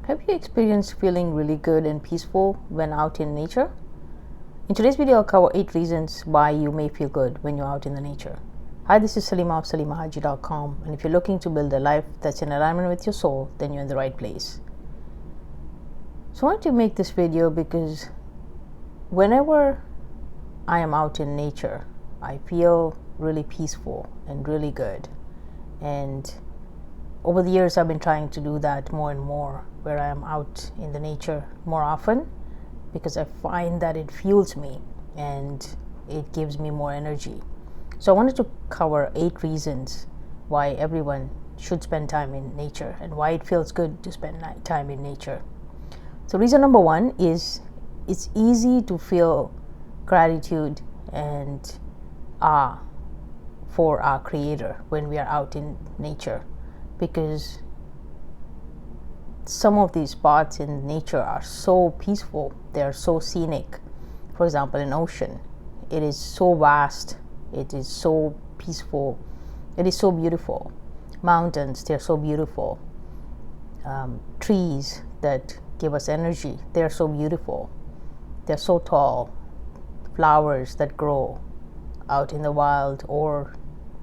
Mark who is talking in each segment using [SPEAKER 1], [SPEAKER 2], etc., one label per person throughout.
[SPEAKER 1] Have you experienced feeling really good and peaceful when out in nature? In today's video, I'll cover 8 reasons why you may feel good when you're out in the nature. Hi, this is Salima of SALIMAH, and if you're looking to build a life that's in alignment with your soul, then you're in the right place. So I wanted to make this video because whenever I am out in nature, I feel really peaceful and really good. And over the years, I've been trying to do that more and more, where I am out in the nature more often, because I find that it fuels me and it gives me more energy. So I wanted to cover 8 reasons why everyone should spend time in nature and why it feels good to spend time in nature. So reason number 1 is it's easy to feel gratitude and awe for our Creator when we are out in nature, because some of these spots in nature are so peaceful, they are so scenic. For example, an ocean, it is so vast, it is so peaceful, it is so beautiful. Mountains, they're so beautiful. Trees that give us energy, they're so beautiful, they're so tall. Flowers that grow out in the wild, or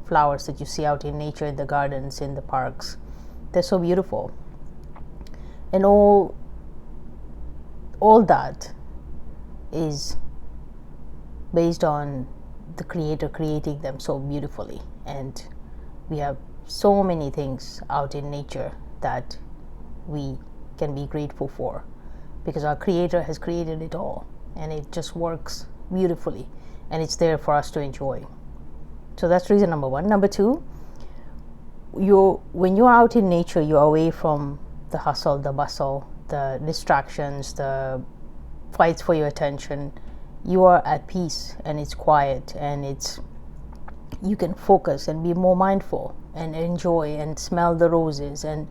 [SPEAKER 1] flowers that you see out in nature, in the gardens, in the parks, they're so beautiful. And all that is based on the Creator creating them so beautifully. And we have so many things out in nature that we can be grateful for, because our Creator has created it all and it just works beautifully and it's there for us to enjoy. So that's reason number 1. Number 2, when you're out in nature, you're away from the hustle, the bustle, the distractions, the fights for your attention. You are at peace and it's quiet, and you can focus and be more mindful and enjoy and smell the roses and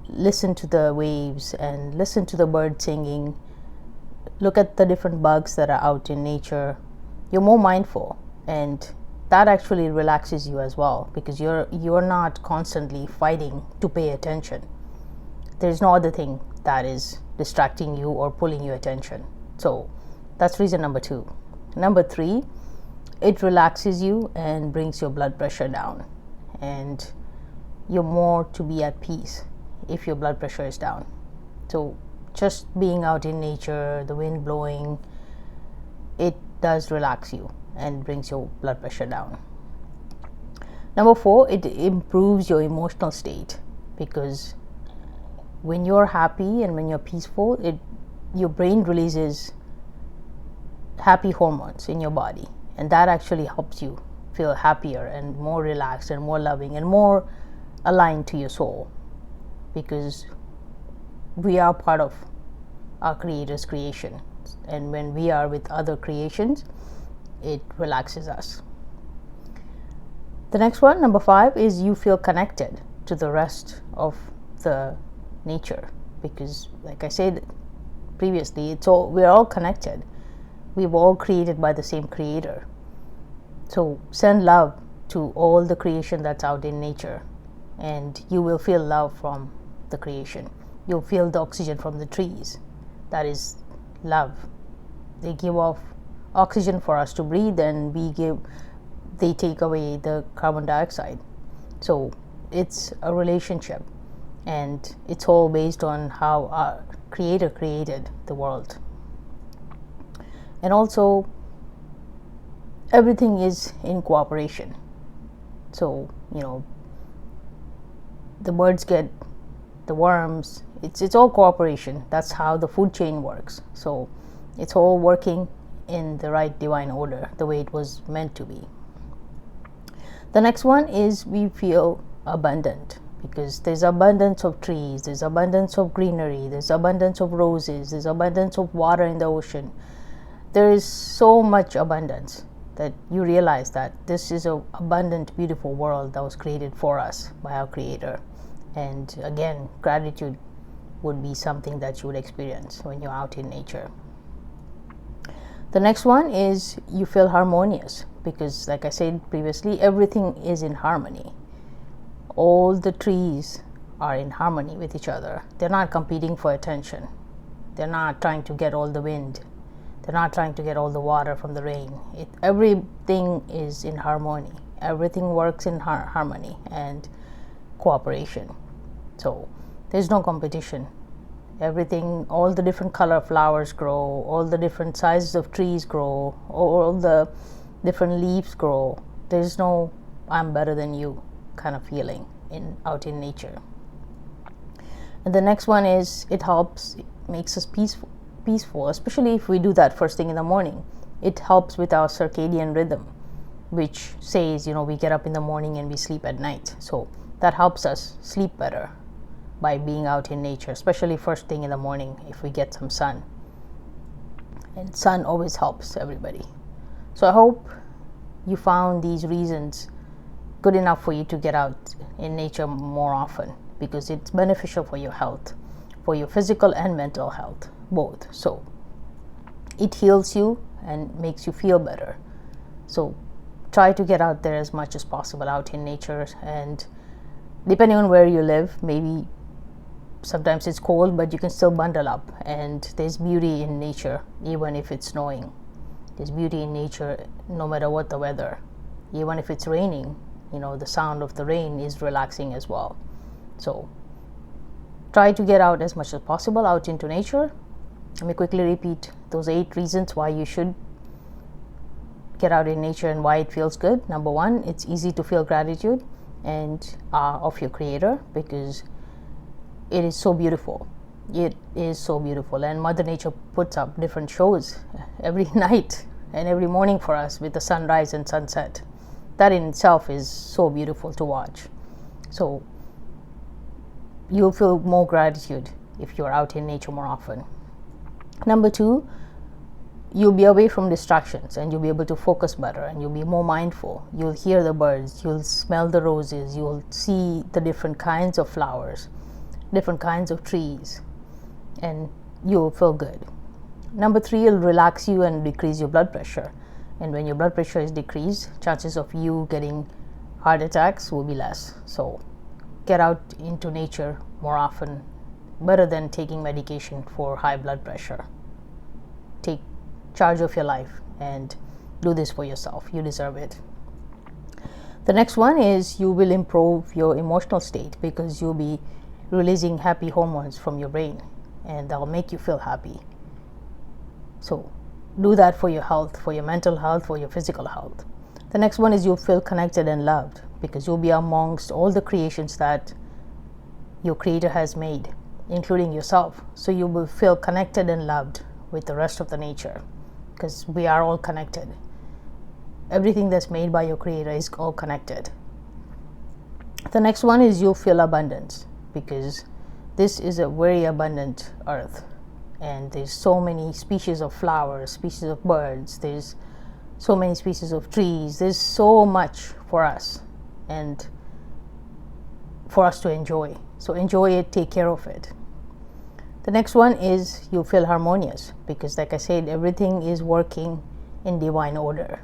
[SPEAKER 1] listen to the waves and listen to the birds singing. Look at the different bugs that are out in nature. You're more mindful, and that actually relaxes you as well, because you're not constantly fighting to pay attention. There's no other thing that is distracting you or pulling your attention. So that's reason number 2. Number 3, it relaxes you and brings your blood pressure down, and you're more to be at peace if your blood pressure is down. So just being out in nature, the wind blowing, it does relax you and brings your blood pressure down. Number 4, it improves your emotional state, because when you're happy and when you're peaceful, your brain releases happy hormones in your body, and that actually helps you feel happier and more relaxed and more loving and more aligned to your soul, because we are part of our Creator's creation, and when we are with other creations, it relaxes us. The next one, number 5, is you feel connected to the rest of the nature, because like I said previously, we're all connected. We're all created by the same Creator. So send love to all the creation that's out in nature, and you will feel love from the creation. You'll feel the oxygen from the trees. That is love. They give off oxygen for us to breathe, and they take away the carbon dioxide. So it's a relationship, and it's all based on how our Creator created the world. And also, everything is in cooperation. So the birds get the worms. It's all cooperation. That's how the food chain works. So it's all working in the right divine order, the way it was meant to be. The next one is we feel abundant, because there's abundance of trees, there's abundance of greenery, there's abundance of roses, there's abundance of water in the ocean. There is so much abundance that you realize that this is an abundant, beautiful world that was created for us by our Creator. And again, gratitude would be something that you would experience when you're out in nature. The next one is you feel harmonious, because like I said previously, everything is in harmony. All the trees are in harmony with each other. They're not competing for attention. They're not trying to get all the wind. They're not trying to get all the water from the rain. Everything is in harmony. Everything works in harmony and cooperation. So there's no competition. Everything, all the different color flowers grow, all the different sizes of trees grow, all the different leaves grow. There's no I'm better than you kind of feeling out in nature. And the next one is it makes us peaceful, especially if we do that first thing in the morning. It helps with our circadian rhythm, which says, we get up in the morning and we sleep at night. So that helps us sleep better by being out in nature, especially first thing in the morning if we get some sun. And sun always helps everybody. So I hope you found these reasons good enough for you to get out in nature more often, because it's beneficial for your health, for your physical and mental health, both. So it heals you and makes you feel better. So try to get out there as much as possible out in nature. And depending on where you live, maybe sometimes it's cold, but you can still bundle up. And there's beauty in nature, even if it's snowing. There's beauty in nature no matter what the weather. Even if it's raining, the sound of the rain is relaxing as well. So try to get out as much as possible out into nature. Let me quickly repeat those 8 reasons why you should get out in nature and why it feels good. Number 1, it's easy to feel gratitude and of your creator, because it is so beautiful. It is so beautiful, and Mother Nature puts up different shows every night and every morning for us with the sunrise and sunset. That in itself is so beautiful to watch. So you'll feel more gratitude if you're out in nature more often. Number 2, you'll be away from distractions and you'll be able to focus better, and you'll be more mindful. You'll hear the birds, you'll smell the roses, you'll see the different kinds of flowers, different kinds of trees, and you'll feel good. Number 3, it'll relax you and decrease your blood pressure. And when your blood pressure is decreased, chances of you getting heart attacks will be less. So get out into nature more often, better than taking medication for high blood pressure. Take charge of your life and do this for yourself. You deserve it. The next one is you will improve your emotional state, because you'll be releasing happy hormones from your brain, and that'll make you feel happy. So do that for your health, for your mental health, for your physical health. The next one is you'll feel connected and loved, because you'll be amongst all the creations that your creator has made, including yourself. So you will feel connected and loved with the rest of the nature, because we are all connected. Everything that's made by your creator is all connected. The next one is you'll feel abundance, because this is a very abundant earth, and there's so many species of flowers, species of birds, there's so many species of trees, there's so much for us and for us to enjoy. So enjoy it, take care of it. The next one is you feel harmonious, because like I said, everything is working in divine order.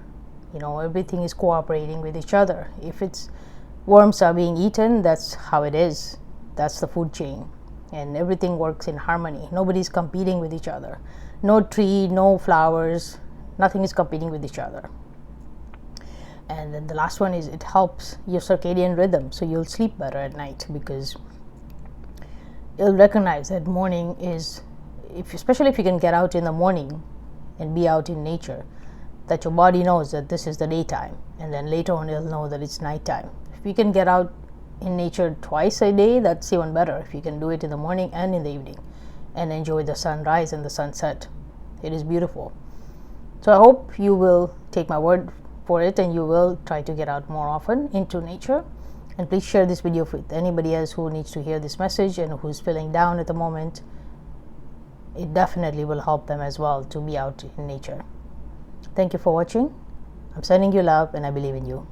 [SPEAKER 1] Everything is cooperating with each other. If it's worms are being eaten, that's how it is. That's the food chain, and everything works in harmony. Nobody's competing with each other. No tree, no flowers, nothing is competing with each other. And then the last one is it helps your circadian rhythm, so you'll sleep better at night, because you'll recognize that morning is, especially if you can get out in the morning and be out in nature, that your body knows that this is the daytime, and then later on it'll know that it's nighttime. If you can get out in nature twice a day, that's even better. If you can do it in the morning and in the evening and enjoy the sunrise and the sunset, it is beautiful. So I hope you will take my word for it and you will try to get out more often into nature. And please share this video with anybody else who needs to hear this message and who's feeling down at the moment. It definitely will help them as well to be out in nature. Thank you for watching. I'm sending you love, and I believe in you.